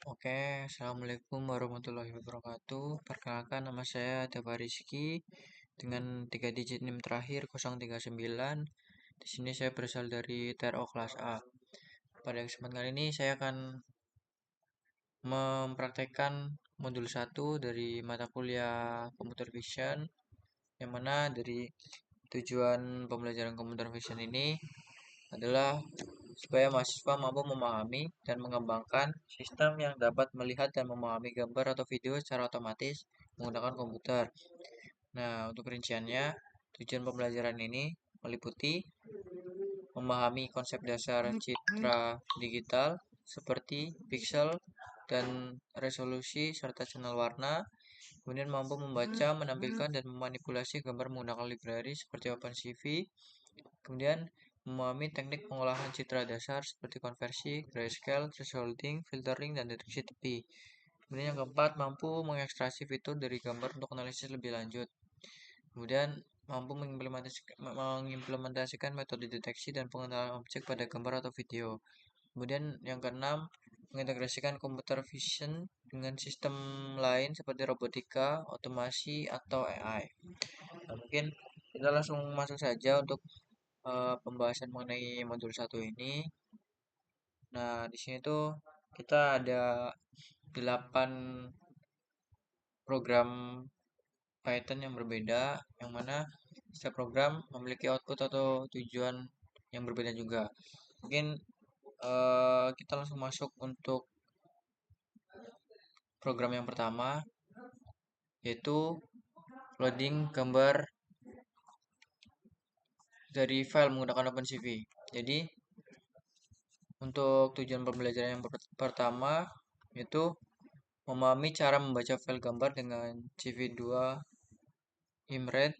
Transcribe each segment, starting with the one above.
Oke, Assalamualaikum warahmatullahi wabarakatuh. Perkenalkan, nama saya Dava Rizky dengan 3 digit NIM terakhir 039. Di sini saya berasal dari TRO kelas A. Pada kesempatan kali ini saya akan mempraktekkan modul 1 dari mata kuliah Computer Vision, yang mana dari tujuan pembelajaran Computer Vision ini adalah supaya mahasiswa mampu memahami dan mengembangkan sistem yang dapat melihat dan memahami gambar atau video secara otomatis menggunakan komputer. Nah, untuk rinciannya, tujuan pembelajaran ini meliputi memahami konsep dasar citra digital seperti pixel dan resolusi serta channel warna, kemudian mampu membaca, menampilkan, dan memanipulasi gambar menggunakan library seperti OpenCV. Kemudian memahami teknik pengolahan citra dasar seperti konversi, grayscale, thresholding, filtering, dan deteksi tepi. Kemudian yang keempat, mampu mengekstraksi fitur dari gambar untuk analisis lebih lanjut. Kemudian mampu mengimplementasikan metode deteksi dan pengenalan objek pada gambar atau video. Kemudian yang keenam, mengintegrasikan computer vision dengan sistem lain seperti robotika, otomasi, atau AI. Nah, mungkin kita langsung masuk saja untuk pembahasan mengenai modul satu ini. Nah, di sini tuh kita ada 8 program Python yang berbeda, yang mana setiap program memiliki output atau tujuan yang berbeda juga. Mungkin kita langsung masuk untuk program yang pertama, yaitu loading gambar dari file menggunakan OpenCV. Jadi, untuk tujuan pembelajaran yang pertama, yaitu memahami cara membaca file gambar dengan CV2 Imret,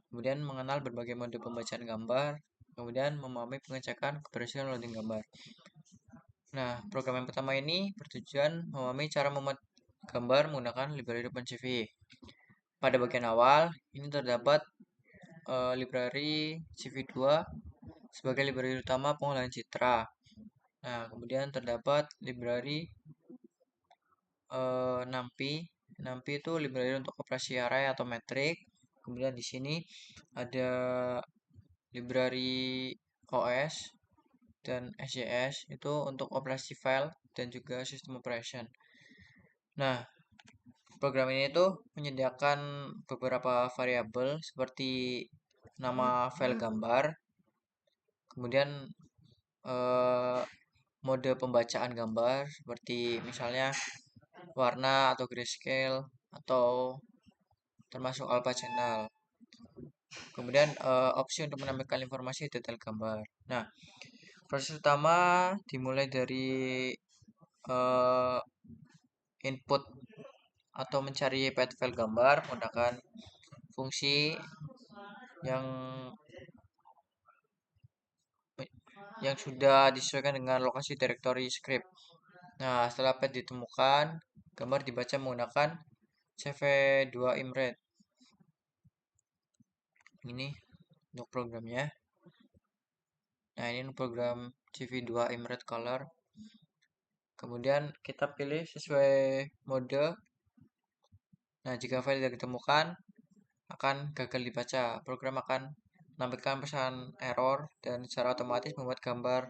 kemudian mengenal berbagai mode pembacaan gambar, kemudian memahami pengecekan keberhasilan loading gambar. Nah, program yang pertama ini bertujuan memahami cara membuat gambar menggunakan library OpenCV. Pada bagian awal, ini terdapat library CV2 sebagai library utama pengolahan citra. Nah, kemudian terdapat library NumPy. NumPy itu library untuk operasi array atau metrik. Kemudian di sini ada library OS dan SJS itu untuk operasi file dan juga sistem operation. Nah, program ini tuh menyediakan beberapa variabel seperti nama file gambar, kemudian eh, mode pembacaan gambar seperti misalnya warna atau grayscale atau termasuk alpha channel. Kemudian opsi untuk menampilkan informasi detail gambar. Nah, proses utama dimulai dari eh, input atau mencari path file gambar menggunakan fungsi yang yang sudah disesuaikan dengan lokasi directory script. Nah, setelah path ditemukan, gambar dibaca menggunakan CV2 Imret. Ini untuk programnya. Nah, ini program CV2 Imret Color. Kemudian kita pilih sesuai mode. Nah, jika file tidak ditemukan, akan gagal dibaca. Program akan menampilkan pesan error dan secara otomatis membuat gambar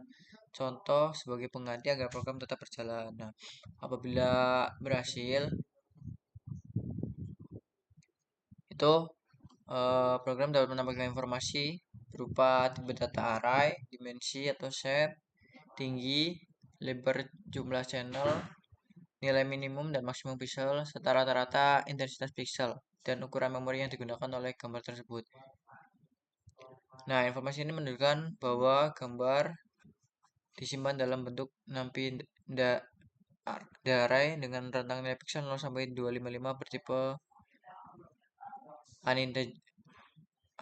contoh sebagai pengganti agar program tetap berjalan. Nah, apabila berhasil, itu program dapat menampilkan informasi berupa tipe data array, dimensi atau set, tinggi, lebar jumlah channel, nilai minimum dan maksimum pixel, serta rata-rata intensitas pixel, dan ukuran memori yang digunakan oleh gambar tersebut. Nah, informasi ini menunjukkan bahwa gambar disimpan dalam bentuk NumPy array dengan rentang nilai pixel 0 sampai 255 bertipe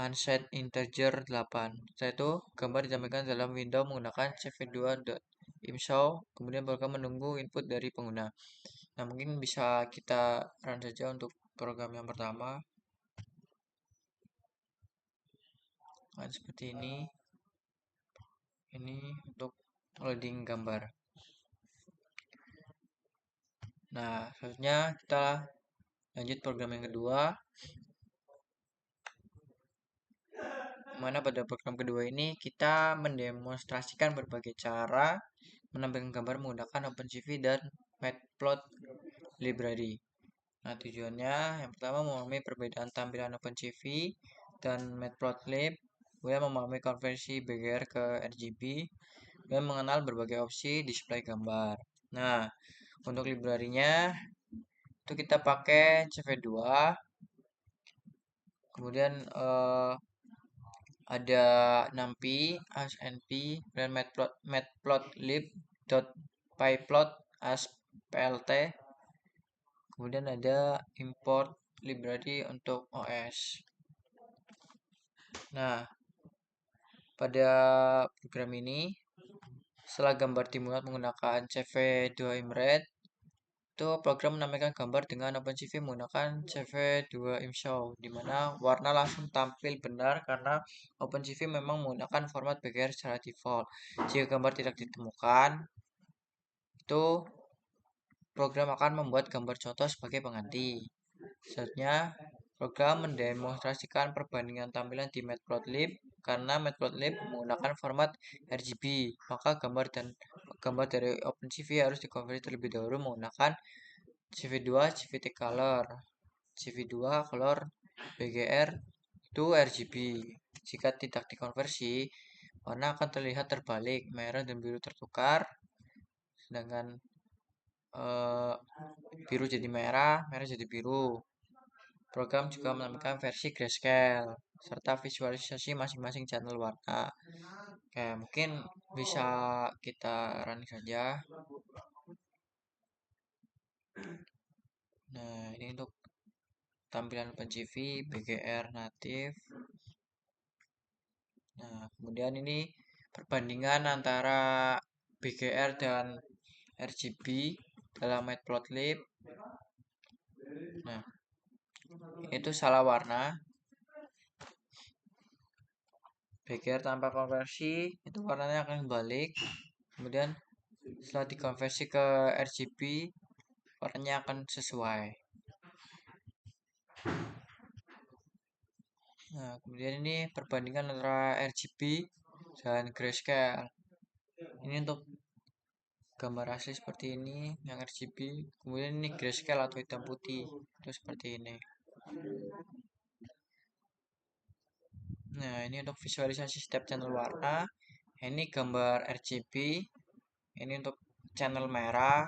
unset integer 8. Setelah itu, gambar ditampilkan dalam window menggunakan cv2.imshow, kemudian program menunggu input dari pengguna. Nah, mungkin bisa kita run saja untuk program yang pertama. Nah, seperti ini. Ini untuk loading gambar. Nah, selanjutnya kita lanjut program yang kedua, mana pada program kedua ini kita mendemonstrasikan berbagai cara menampilkan gambar menggunakan OpenCV dan Matplotlib. Nah, tujuannya yang pertama memahami perbedaan tampilan OpenCV dan Matplotlib, kemudian memahami konversi BGR ke RGB, dan mengenal berbagai opsi display gambar. Nah, untuk library-nya itu kita pakai CV2, kemudian ada NumPy, ASNP, dan Matplotlib.pyplot as.plt. Kemudian ada import library untuk OS. Nah, pada program ini, setelah gambar dimuat menggunakan CV2 Imret, itu program menampilkan gambar dengan OpenCV menggunakan CV2 ImShow, di mana warna langsung tampil benar karena OpenCV memang menggunakan format BGR secara default. Jika gambar tidak ditemukan, itu program akan membuat gambar contoh sebagai pengganti. Selanjutnya, program mendemonstrasikan perbandingan tampilan di Matplotlib karena Matplotlib menggunakan format RGB, maka gambar dari OpenCV harus dikonversi terlebih dahulu menggunakan CV2 CVT Color. CV2 Color BGR itu RGB. Jika tidak dikonversi, warna akan terlihat terbalik, merah dan biru tertukar, sedangkan biru jadi merah, merah jadi biru. Program juga menampilkan versi grayscale serta visualisasi masing-masing channel warna. Oke, mungkin bisa kita run saja. Nah, ini untuk tampilan OpenCV BGR native. Nah, kemudian ini perbandingan antara BGR dan RGB dalam Matplotlib. Nah, itu salah warna. BGR tanpa konversi itu warnanya akan balik. Kemudian setelah dikonversi ke RGB, warnanya akan sesuai. Nah, kemudian ini perbandingan antara RGB dan grayscale. Ini untuk gambar asli seperti ini, yang RGB. Kemudian ini grayscale atau hitam putih, itu seperti ini. Nah, ini untuk visualisasi setiap channel warna. Ini gambar RGB. Ini untuk channel merah.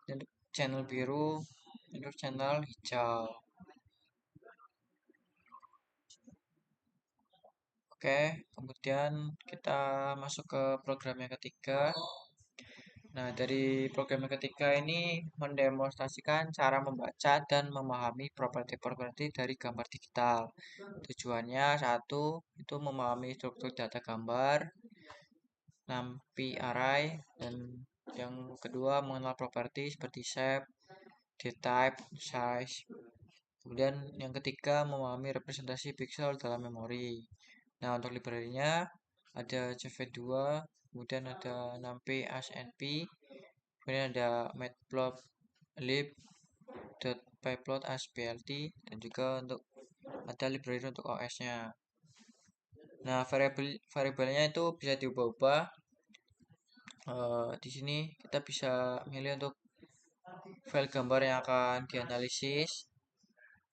Ini untuk channel biru. Ini untuk channel hijau. Oke, kemudian kita masuk ke program yang ketiga. Nah, dari program yang ketiga ini mendemonstrasikan cara membaca dan memahami properti-properti dari gambar digital. Tujuannya satu, itu memahami struktur data gambar, NumPy array, dan yang kedua mengenal properti seperti shape, dtype, size. Kemudian yang ketiga memahami representasi pixel dalam memori. Nah, untuk library-nya ada CV2, kemudian ada NumPy ASNP, kemudian ada Matplotlib.pyplot as.plt, dan juga untuk ada library untuk OS-nya. Nah, variabelnya itu bisa diubah-ubah. Di sini kita bisa milih untuk file gambar yang akan dianalisis.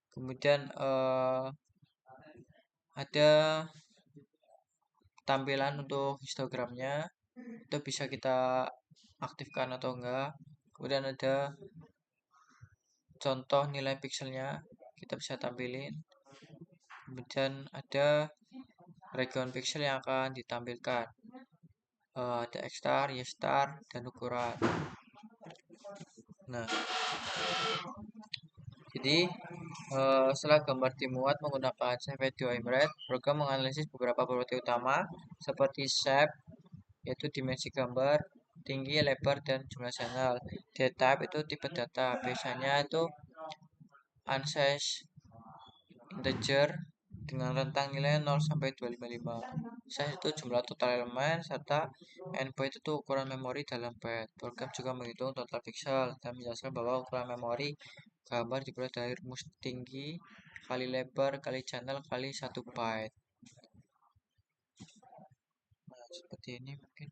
Kemudian ada tampilan untuk histogramnya, itu bisa kita aktifkan atau enggak. Kemudian ada contoh nilai pixelnya, kita bisa tampilin. Kemudian ada region pixel yang akan ditampilkan. Ada X star, Y star, dan ukuran. Nah, jadi setelah gambar dimuat menggunakan CV2 Imret, program menganalisis beberapa properti utama seperti shape, yaitu dimensi gambar, tinggi, lebar, dan jumlah channel. Dtype itu tipe data, biasanya itu unsize, integer, dengan rentang nilai 0 sampai 255. Size itu jumlah total elemen serta endpoint itu ukuran memori dalam byte. Program juga menghitung total pixel dan menjelaskan bahwa ukuran memori gambar diperoleh dari rumus tinggi kali lebar kali channel kali 1 byte. Nah, seperti ini mungkin.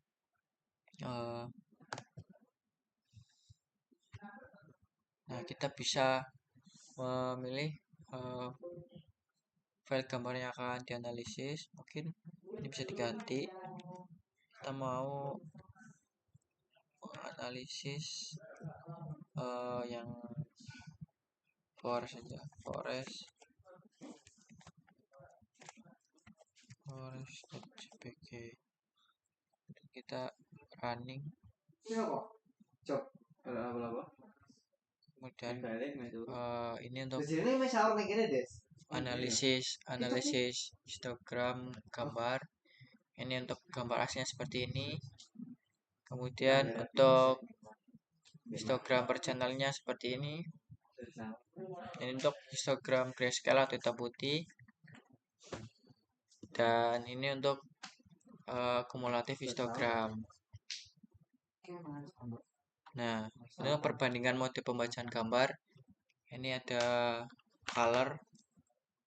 Nah, kita bisa memilih file gambar yang akan dianalisis. Mungkin ini bisa diganti. Kita mau analisis yang forest saja, forest.jpg. Kita running. Kemudian ini untuk analisis histogram gambar. Ini untuk gambar aslinya seperti ini. Kemudian untuk histogram per channelnya seperti ini. Ini untuk histogram grayscale atau hitam putih. Dan ini untuk kumulatif histogram. Nah, ini perbandingan mode pembacaan gambar. Ini ada color.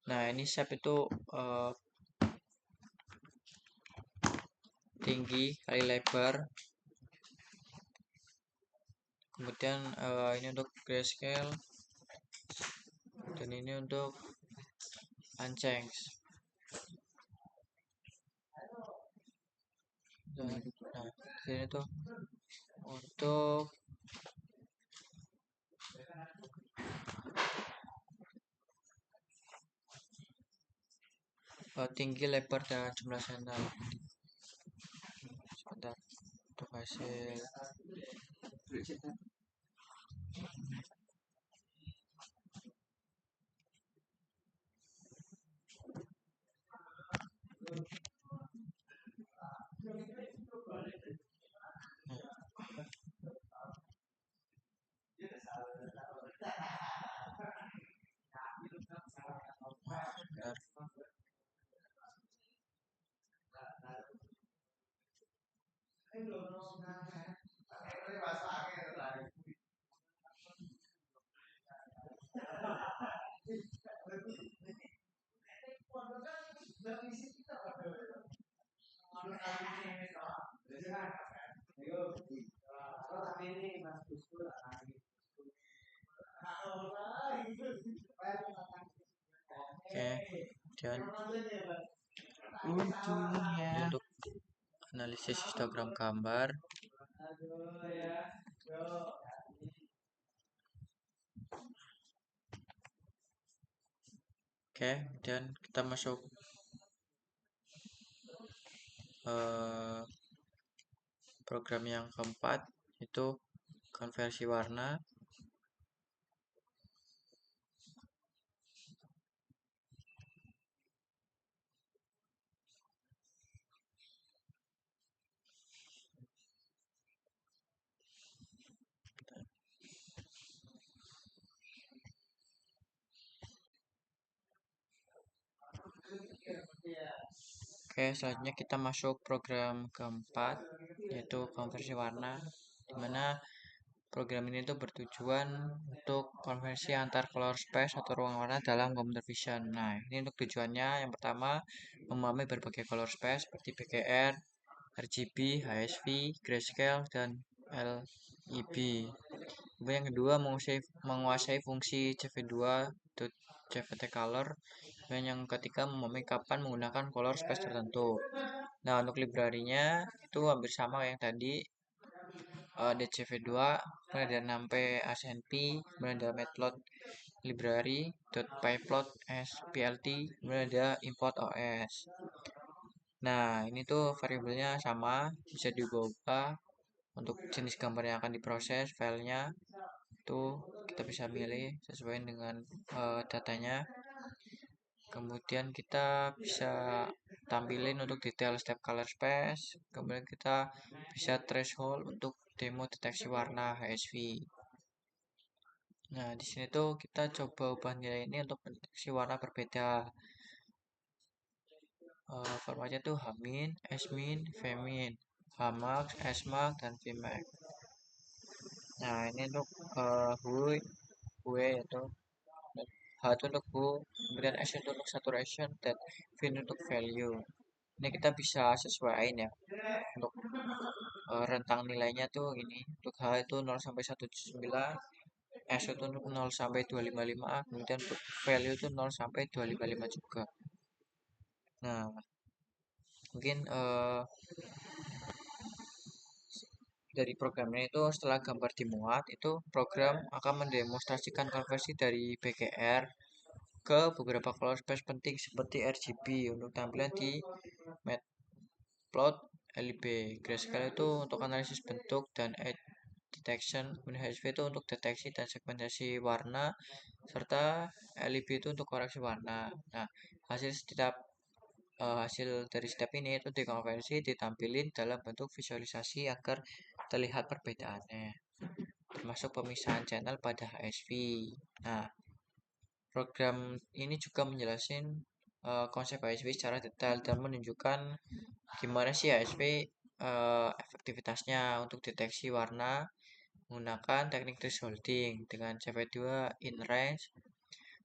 Nah, ini shape itu tinggi kali lebar. Kemudian ini untuk grayscale. Dan ini untuk unchanged. Nah, sini tuh untuk tinggi, lebar, dan jumlah channel. Sebentar untuk hasil. Oke, dan untuk analisis histogram gambar. Oke, dan kita masuk program yang keempat, itu konversi warna. Oke, selanjutnya kita masuk program keempat, yaitu konversi warna, dimana program ini tuh bertujuan untuk konversi antar color space atau ruang warna dalam computer vision. Nah, ini untuk tujuannya yang pertama memahami berbagai color space seperti PGR, RGB, HSV, grayscale, dan LEB. Kemudian yang kedua menguasai fungsi CV2 atau CVT color. Dan yang ketiga memahami kapan menggunakan color space tertentu. Nah, untuk library-nya itu hampir sama kayak yang tadi. Ada CV2, kemudian ada NumPy SNP, kemudian ada Matplot library, .pyplot SPLT, kemudian ada import OS. Nah, ini tuh variabelnya sama, bisa diubah untuk jenis gambar yang akan diproses, filenya itu kita bisa milih sesuai dengan datanya. Kemudian kita bisa tampilin untuk detail step color space. Kemudian kita bisa threshold untuk demo deteksi warna HSV. Nah, di sini tuh kita coba ubah nilai ini untuk mendeteksi warna berbeda. formatnya tuh Hmin, Smin, Vmin, Hmax, Smax, dan Vmax. Nah, ini untuk Hui, Hui itu H itu untuk Hu, kemudian S itu untuk saturation, dan V untuk value. Ini kita bisa sesuaiin ya untuk rentang nilainya tuh ini. Untuk H itu 0 sampai 179, S itu untuk 0 sampai 255, kemudian untuk value itu 0 sampai 255 juga. Nah, mungkin dari programnya itu setelah gambar dimuat, itu program akan mendemonstrasikan konversi dari BGR ke beberapa color space penting seperti RGB untuk tampilan di Matplot LIB. Grayscale itu untuk analisis bentuk dan edge detection, kemudian HSV itu untuk deteksi dan segmentasi warna, serta LIB itu untuk koreksi warna. Nah, hasil dari setiap ini itu dikonversi ditampilin dalam bentuk visualisasi agar terlihat perbedaannya, termasuk pemisahan channel pada HSV. Nah, program ini juga menjelaskan konsep HSV secara detail dan menunjukkan gimana sih HSV efektivitasnya untuk deteksi warna menggunakan teknik thresholding dengan CV2 in range.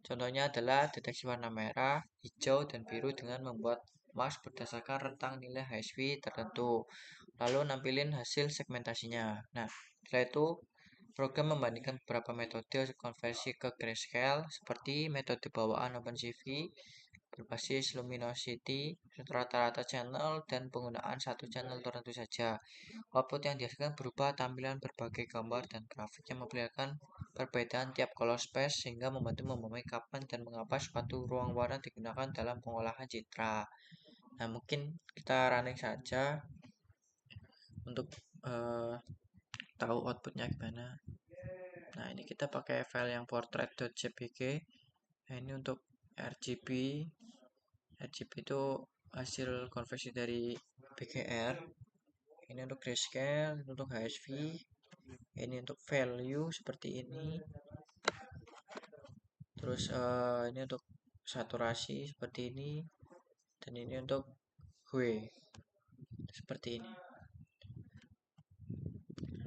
Contohnya adalah deteksi warna merah, hijau, dan biru dengan membuat mask berdasarkan rentang nilai HSV tertentu. Lalu nampilin hasil segmentasinya. Nah, setelah itu program membandingkan beberapa metode konversi ke grayscale seperti metode bawaan OpenCV berbasis luminosity, rata-rata channel, dan penggunaan satu channel tertentu saja. Output yang dihasilkan berupa tampilan berbagai gambar dan grafik yang memperlihatkan perbedaan tiap color space sehingga membantu memahami kapan dan mengapa suatu ruang warna digunakan dalam pengolahan citra. Nah, mungkin kita running saja untuk tahu outputnya gimana. Nah, ini kita pakai file yang portrait.jpg. Nah, ini untuk RGB. RGB itu hasil konversi dari BGR. Ini untuk grayscale, ini untuk HSV, ini untuk value seperti ini. Terus ini untuk saturasi seperti ini, dan ini untuk hue seperti ini.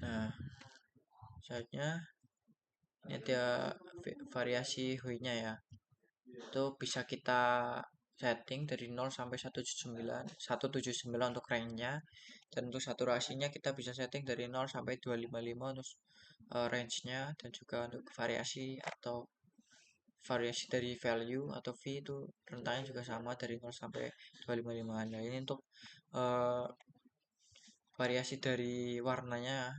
Nah, selanjutnya ini ada variasi hue-nya ya. Itu bisa kita setting dari 0 sampai 179 untuk range-nya, dan untuk saturasinya kita bisa setting dari 0 sampai 255 untuk range-nya, dan juga untuk variasi dari value atau V itu rentangnya juga sama dari 0 sampai 255. Nah, ini untuk uh, variasi dari warnanya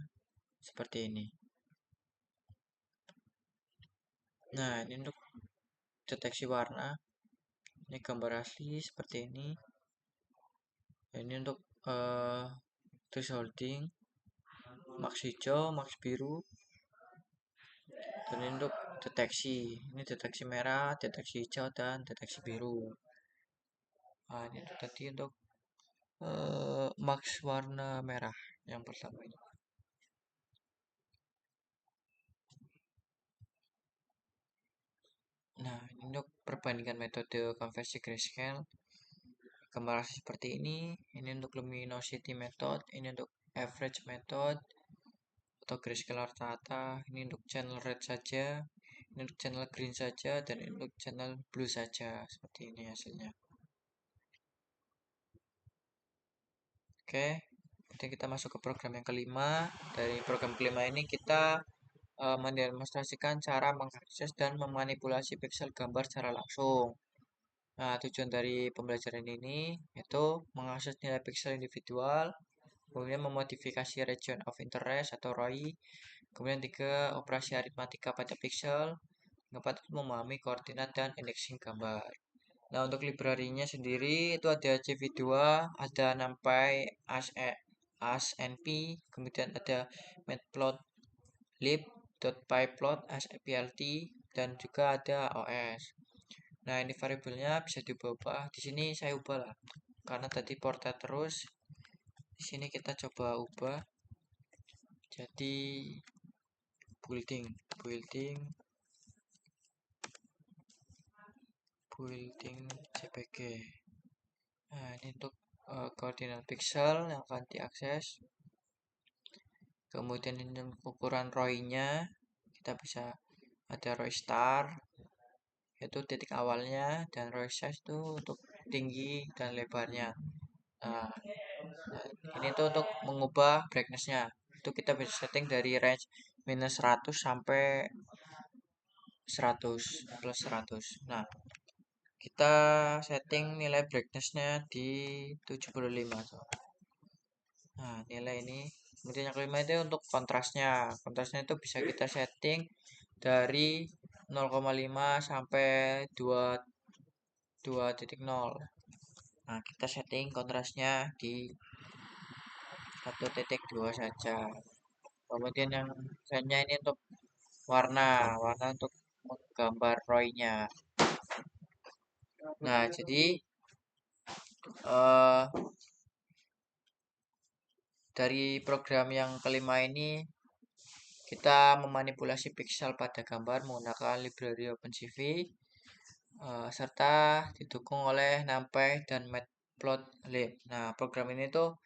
seperti ini. Nah, ini untuk deteksi warna. Ini gambar asli seperti ini. Ini untuk thresholding, max hijau, max biru. Dan ini untuk deteksi. Ini deteksi merah, deteksi hijau, dan deteksi biru. Nah, ini tadi untuk max warna merah yang pertama ini. Nah, ini untuk perbandingan metode konversi grayscale. Gambar seperti ini untuk luminosity method, ini untuk average method atau grayscale rata-rata, ini untuk channel red saja, ini untuk channel green saja, dan ini untuk channel blue saja. Seperti ini hasilnya. Oke, kemudian kita masuk ke program yang kelima. Dari program kelima ini kita mendemonstrasikan cara mengakses dan memanipulasi pixel gambar secara langsung. Nah, tujuan dari pembelajaran ini yaitu mengakses nilai pixel individual, kemudian memodifikasi region of interest atau ROI, kemudian 3, operasi aritmatika pada pixel, keempat, memahami koordinat dan indexing gambar. Nah, untuk library-nya sendiri itu ada CV2, ada NumPy, ASNP, kemudian ada matplotlib.pyplot, ASPLT, dan juga ada OS. Nah, ini variabelnya bisa diubah. Di sini saya ubah lah, karena tadi portrait terus. Di sini kita coba ubah jadi building JPG. Nah, ini untuk koordinat pixel yang akan diakses. Kemudian ini ukuran ROI-nya, kita bisa ada ROI star, yaitu titik awalnya, dan ROI size itu untuk tinggi dan lebarnya. Nah, ini tuh untuk mengubah brightness-nya. Itu kita bisa setting dari range minus 100 sampai 100 plus 100. Nah, kita setting nilai brightness-nya di 75. Nah, nilai ini. Kemudian yang kelima itu untuk kontrasnya. Kontrasnya itu bisa kita setting dari 0,5 sampai 2,0. Nah, kita setting kontrasnya di 1,2 saja. Kemudian yang lainnya ini untuk warna untuk menggambar ROI-nya. Nah, jadi eh, dari program yang kelima ini kita memanipulasi pixel pada gambar menggunakan library OpenCV serta didukung oleh NumPy dan Matplotlib. Nah, program ini tuh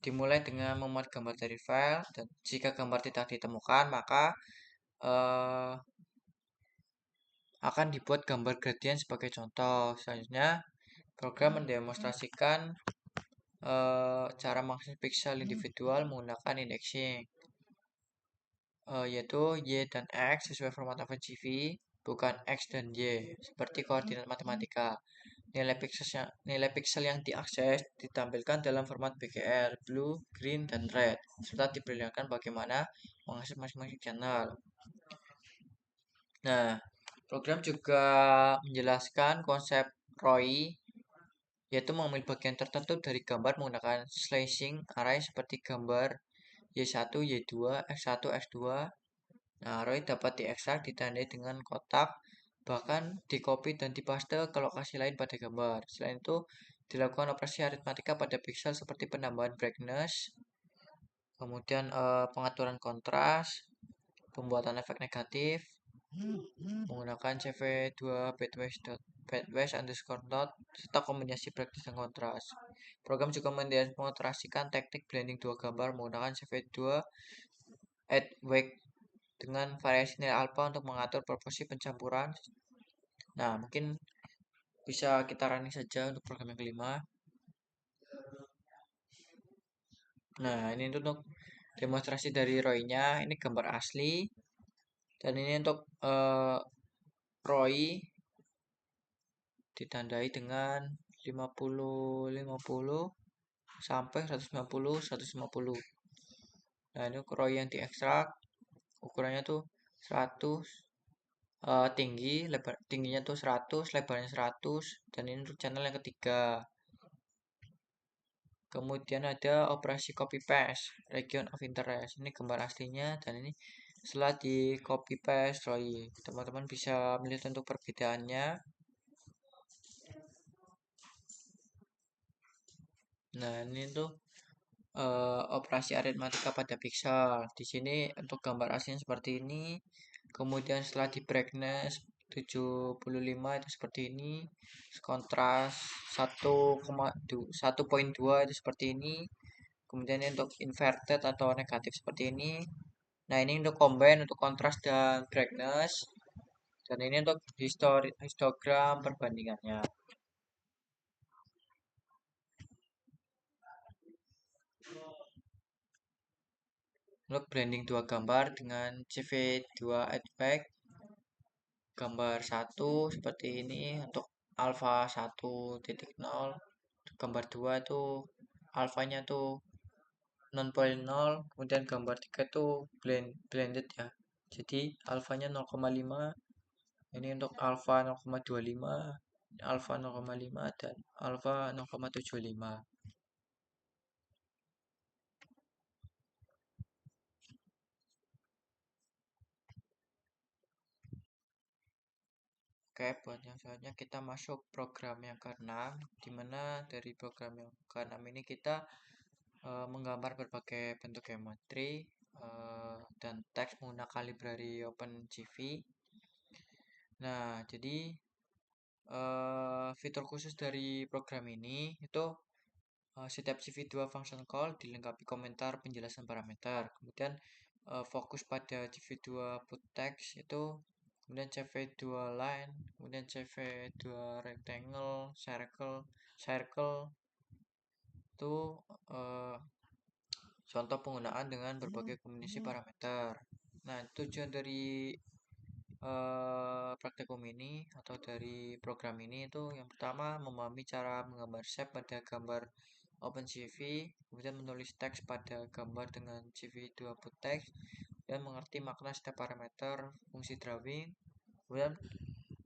dimulai dengan memuat gambar dari file dan jika gambar tidak ditemukan maka eh, akan dibuat gambar gradient sebagai contoh. Selanjutnya, program mendemonstrasikan cara mengakses pixel individual menggunakan indexing, yaitu Y dan X sesuai format OpenCV, bukan X dan Y, seperti koordinat matematika. Nilai pixel yang diakses ditampilkan dalam format BGR, blue, green, dan red, serta diperlihatkan bagaimana mengakses masing-masing channel. Nah, program juga menjelaskan konsep ROI, yaitu mengambil bagian tertentu dari gambar menggunakan slicing array seperti gambar Y1, Y2, X1, X2. Nah, ROI dapat diekstrak ditandai dengan kotak, bahkan dikopi dan dipaste ke lokasi lain pada gambar. Selain itu, dilakukan operasi aritmatika pada pixel seperti penambahan brightness, kemudian pengaturan kontras, pembuatan efek negatif, menggunakan CV2 bedwash underscore dot serta kombinasi brightness dan kontras. Program juga mendemonstrasikan teknik blending dua gambar menggunakan CV2 add wake dengan variasi nilai alpha untuk mengatur proporsi pencampuran. Nah, mungkin bisa kita running saja untuk program yang kelima. Nah, ini untuk demonstrasi dari ROI-nya. Ini gambar asli. Dan ini untuk ROI ditandai dengan 50 50 sampai 190 150. Nah, ini ROI yang diekstrak ukurannya tuh 100, tingginya tuh 100, lebarnya 100, dan ini untuk channel yang ketiga. Kemudian ada operasi copy paste region of interest. Ini gambar aslinya dan ini setelah di copy paste ROI. Teman-teman bisa melihat untuk perbedaannya. Nah, ini tuh operasi aritmatika pada pixel. Di sini untuk gambar aslinya seperti ini. Kemudian setelah di brightness 75 itu seperti ini. Kontras 1,2 itu seperti ini. Kemudian ini untuk inverted atau negatif seperti ini. Nah, ini untuk combine untuk kontras dan brightness. Dan ini untuk histogram perbandingannya. Untuk blending dua gambar dengan CV2 Advac gambar 1 seperti ini untuk alpha 1.0, gambar 2 itu alfanya tuh 0,0, kemudian gambar 3 tuh blended ya, jadi alfanya 0,5, ini untuk alpha 0,25, alpha 0,5, dan alpha 0,75. Oke, buat yang selanjutnya kita masuk program yang keenam, di mana dari program yang keenam ini kita menggambar berbagai bentuk geometri dan teks menggunakan library OpenCV. Nah, jadi fitur khusus dari program ini itu setiap CV2 function call dilengkapi komentar penjelasan parameter. Kemudian fokus pada CV2 put text itu, kemudian CV2 line, kemudian CV2 rectangle, circle itu eh, contoh penggunaan dengan berbagai kombinasi parameter. Nah, tujuan dari praktikum ini atau dari program ini itu yang pertama memahami cara menggambar shape pada gambar OpenCV, kemudian menulis teks pada gambar dengan CV2 put text, dan mengerti makna setiap parameter fungsi drawing, kemudian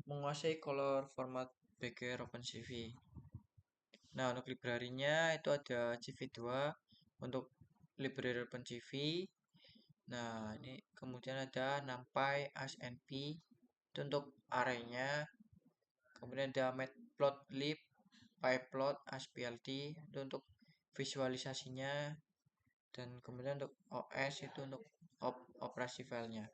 menguasai color format BGR OpenCV. Nah, untuk library-nya itu ada CV2 untuk library OpenCV. Nah, ini kemudian ada NumPy ASNP itu untuk arraynya. Kemudian ada matplotlib, pyplot, ASPLT itu untuk visualisasinya, dan kemudian untuk OS itu untuk operasi filenya.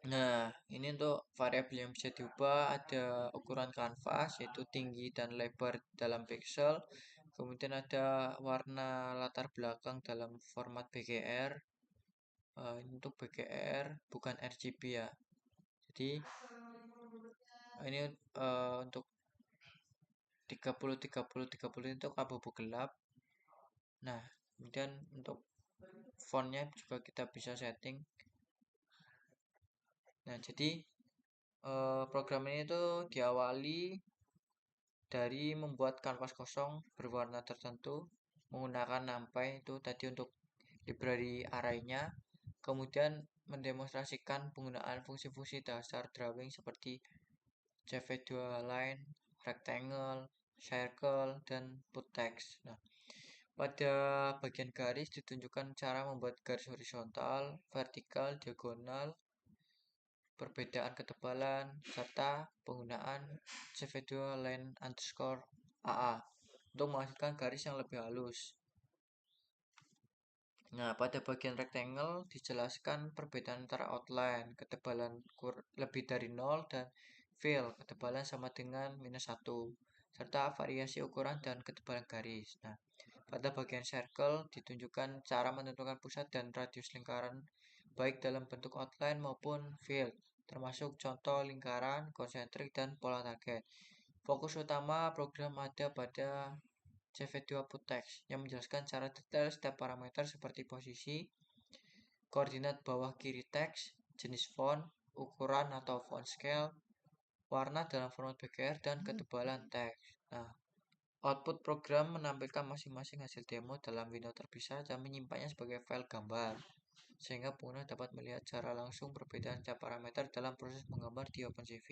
Nah, ini untuk variabel yang bisa diubah ada ukuran kanvas yaitu tinggi dan lebar dalam pixel. Kemudian ada warna latar belakang dalam format BGR. Ini untuk BGR bukan RGB ya. Jadi ini untuk 30 itu abu-abu gelap. Nah, kemudian untuk fontnya juga kita bisa setting. Nah, jadi program ini tuh diawali dari membuat kanvas kosong berwarna tertentu menggunakan NumPy itu tadi untuk library arraynya, kemudian mendemonstrasikan penggunaan fungsi-fungsi dasar drawing seperti CV2 line, rectangle, circle, dan put text. Nah, pada bagian garis ditunjukkan cara membuat garis horizontal, vertikal, diagonal, perbedaan ketebalan, serta penggunaan CV2 line underscore AA untuk menghasilkan garis yang lebih halus. Nah, pada bagian rectangle dijelaskan perbedaan antara outline, ketebalan lebih dari 0, dan fill, ketebalan sama dengan -1, serta variasi ukuran dan ketebalan garis. Nah, pada bagian circle ditunjukkan cara menentukan pusat dan radius lingkaran baik dalam bentuk outline maupun fill, termasuk contoh lingkaran, konsentrik, dan pola target. Fokus utama program ada pada CV2 put text yang menjelaskan secara detail setiap parameter seperti posisi, koordinat bawah kiri teks, jenis font, ukuran atau font scale, warna dalam format BGR, dan ketebalan teks. Nah, output program menampilkan masing-masing hasil demo dalam window terpisah dan menyimpannya sebagai file gambar, sehingga pengguna dapat melihat secara langsung perbedaan setiap parameter dalam proses menggambar di OpenCV.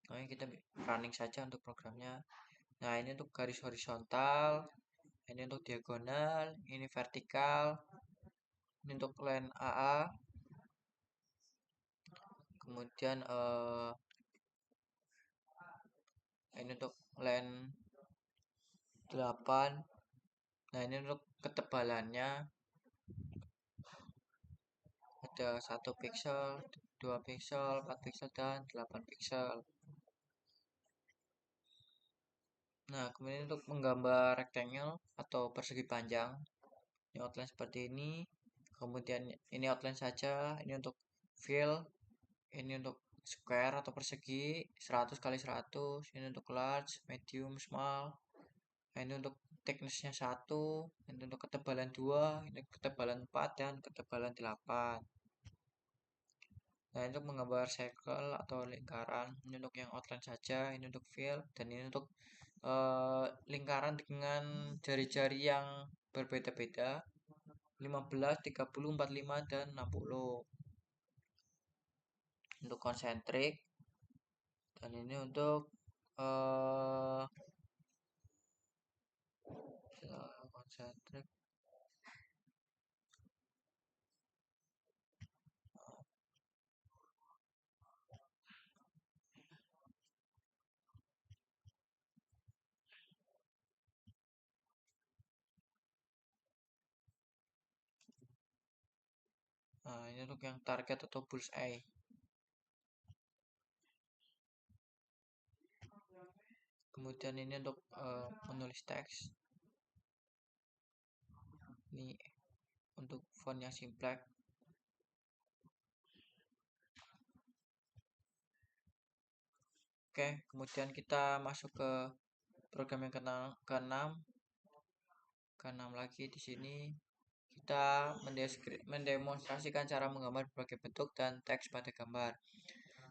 Oke, kita running saja untuk programnya. Nah, ini untuk garis horizontal, ini untuk diagonal, ini vertikal, ini untuk line AA, kemudian ini untuk line 8. Nah, ini untuk ketebalannya ada 1 pixel, 2 pixel, 4 pixel, dan 8 pixel. Nah, kemudian untuk menggambar rectangle atau persegi panjang, ini outline seperti ini. Kemudian ini outline saja, ini untuk fill, ini untuk square atau persegi 100 kali 100, ini untuk large, medium, small. Nah, ini untuk thicknessnya 1, ini untuk ketebalan 2, ini ketebalan 4, dan ketebalan 8. Nah, untuk menggambar circle atau lingkaran, ini untuk yang outline saja, ini untuk fill, dan ini untuk lingkaran dengan jari-jari yang berbeda-beda, 15, 30, 45, dan 60. Untuk konsentrik, dan ini untuk konsentrik. Nah, ini untuk yang target atau bullseye. Kemudian ini untuk menulis teks. Ini untuk font yang simple. Oke, kemudian kita masuk ke program yang ke-6 lagi. Di sini kita mendemonstrasikan cara menggambar berbagai bentuk dan teks pada gambar.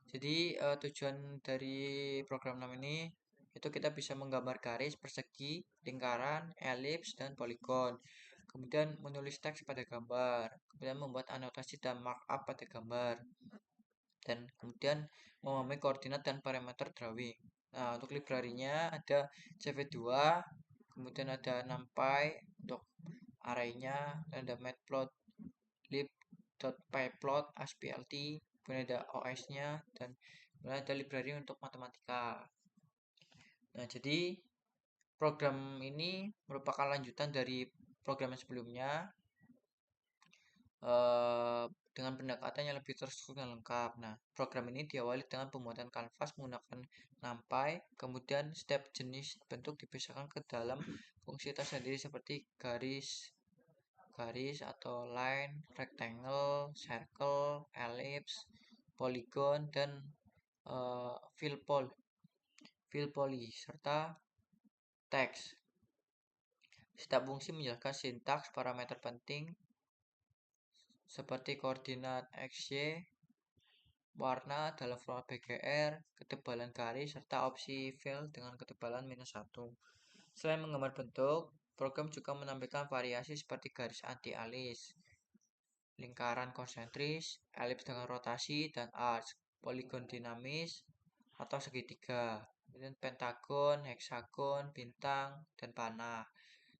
Jadi tujuan dari program 6 ini itu kita bisa menggambar garis, persegi, lingkaran, elips, dan poligon. Kemudian menulis teks pada gambar, kemudian membuat anotasi dan markup pada gambar, dan kemudian memahami koordinat dan parameter drawing. Nah, untuk library-nya ada CV2, kemudian ada NumPy untuk arraynya, dan ada matplotlib.pyplot, asplt, kemudian ada OS-nya, dan kemudian ada library untuk matematika. Nah, jadi program ini merupakan lanjutan dari program yang sebelumnya, dengan pendekatan yang lebih terstruktur dan lengkap. Nah, program ini diawali dengan pembuatan kanvas menggunakan NumPy, kemudian setiap jenis bentuk dipisahkan ke dalam fungsi tersendiri seperti garis atau line, rectangle, circle, ellipse, polygon, dan fill poly, serta teks. Setiap fungsi menjelaskan sintaks, parameter penting, seperti koordinat XY, warna dalam format BGR, ketebalan garis, serta opsi fill dengan ketebalan -1. Selain menggambar bentuk, program juga menampilkan variasi seperti garis anti-alis, lingkaran konsentris, elips dengan rotasi dan arch, poligon dinamis atau segitiga, kemudian pentagon, heksagon, bintang, dan panah,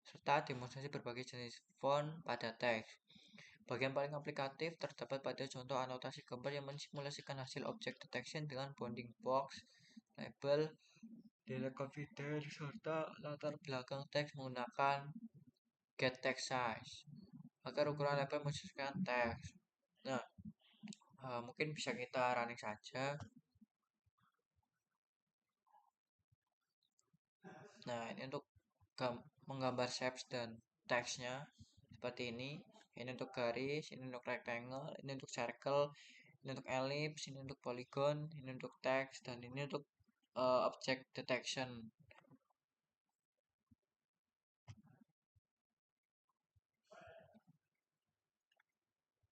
serta demonstrasi berbagai jenis font pada teks. Bagian paling aplikatif terdapat pada contoh anotasi gambar yang mensimulasikan hasil object detection dengan bounding box, label, delay confidence, serta latar belakang teks menggunakan get text size agar ukuran label menyesuaikan teks. Nah, mungkin bisa kita running saja. Nah, ini untuk menggambar shapes dan teksnya seperti ini. Ini untuk garis, ini untuk rectangle, ini untuk circle, ini untuk ellipse, ini untuk polygon, ini untuk teks, dan ini untuk object detection.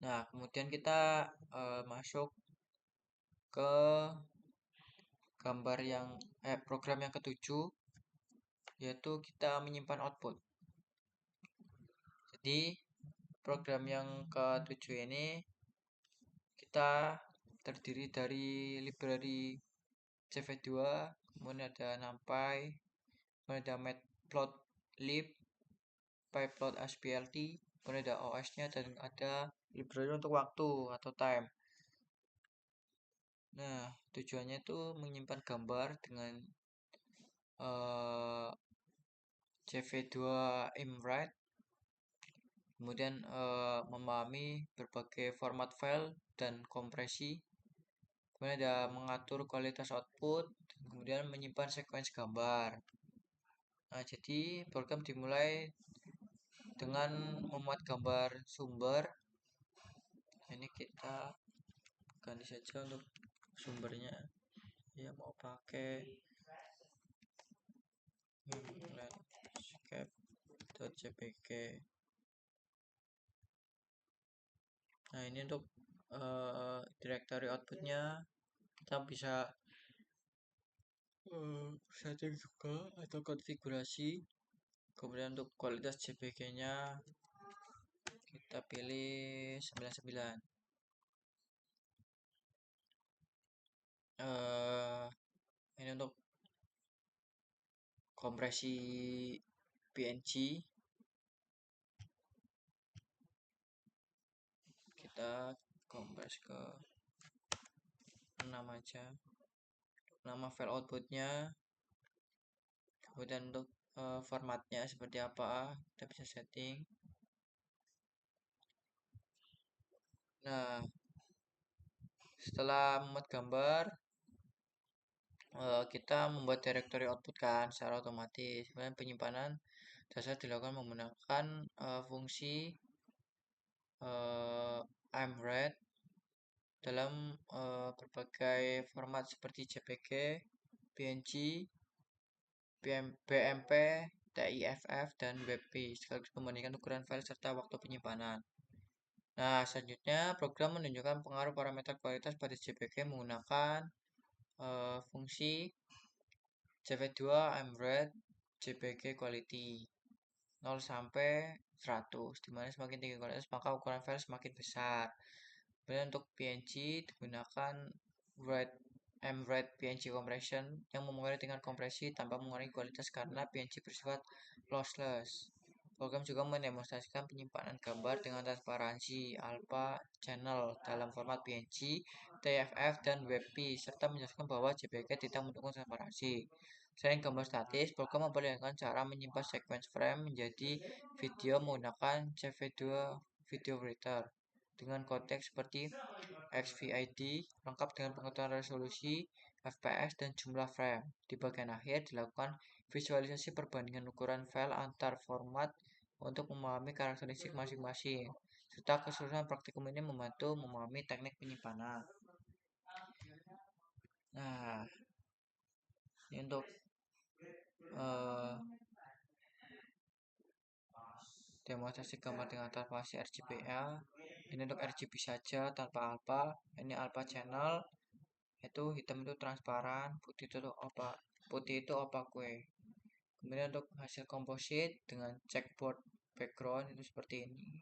Nah, kemudian kita masuk ke program yang ketujuh, yaitu kita menyimpan output. Jadi program yang ketujuh ini kita terdiri dari library CV2, kemudian ada NumPy, kemudian ada matplotlib, pyplot asplt, kemudian ada OS-nya, dan ada library untuk waktu atau time. Nah, tujuannya itu menyimpan gambar dengan CV2 imwrite, kemudian memahami berbagai format file dan kompresi, kemudian ada mengatur kualitas output, kemudian menyimpan sequence gambar. Nah, jadi program dimulai dengan memuat gambar sumber. Ini kita ganti saja untuk sumbernya, ya mau pakai landscape.jpg. Nah, ini untuk directory outputnya kita bisa setting juga atau konfigurasi. Kemudian untuk kualitas JPG nya kita pilih 99. Ini untuk kompresi PNG kita kompres ke 6 aja, nama file outputnya, kemudian untuk formatnya seperti apa kita bisa setting. Nah, setelah membuat gambar, kita membuat directory output kan secara otomatis. Kemudian penyimpanan dasar dilakukan menggunakan fungsi imread dalam berbagai format seperti JPG, PNG, BMP, TIFF, dan WebP sekaligus membandingkan ukuran file serta waktu penyimpanan. Nah, selanjutnya program menunjukkan pengaruh parameter kualitas pada JPG menggunakan fungsi CV2 imread JPG quality 0 sampai 100, di mana semakin tinggi kualitas maka ukuran file semakin besar. Kemudian untuk PNG digunakan mread PNG compression yang mempengaruhi tingkat kompresi tanpa mengurangi kualitas karena PNG bersifat lossless. Program juga mendemonstrasikan penyimpanan gambar dengan transparansi alpha channel dalam format PNG, TFF, dan WebP, serta menjelaskan bahwa JPG tidak mendukung transparansi. Selain gambar statis, program memperlihatkan cara menyimpan sequence frame menjadi video menggunakan CV2 Video Writer dengan konteks seperti XVI lengkap dengan pengetahuan resolusi, FPS, dan jumlah frame. Di bagian akhir dilakukan visualisasi perbandingan ukuran file antar format untuk memahami karakteristik masing-masing, serta keseluruhan praktikum ini membantu memahami teknik penyimpanan. Nah, ini untuk demonstrasi gambar dengan transparansi RGBA. Ini untuk RGB saja tanpa alpha. Ini alpha channel, itu hitam itu transparan, putih itu opaque. Kemudian untuk hasil komposit dengan checkboard background itu seperti ini.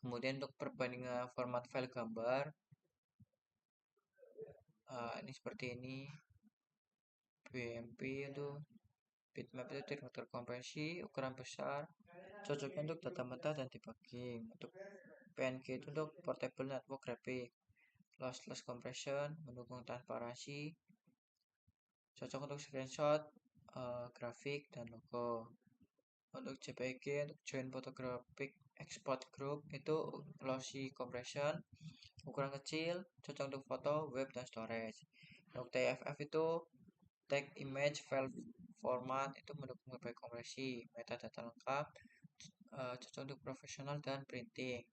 Kemudian untuk perbandingan format file gambar ini seperti ini. BMP itu bitmap itu tidak terkompresi, ukuran besar, cocoknya untuk data mentah dan debugging. Untuk PNG itu untuk portable network graphic, lossless compression, mendukung transparansi, cocok untuk screenshot, grafik, dan logo. Untuk JPG, untuk joint photographic export group itu lossy compression, ukuran kecil, cocok untuk foto, web, dan storage. Untuk TFF itu tag image file format itu mendukung berbagai kompresi, metadata lengkap, cocok untuk profesional dan printing.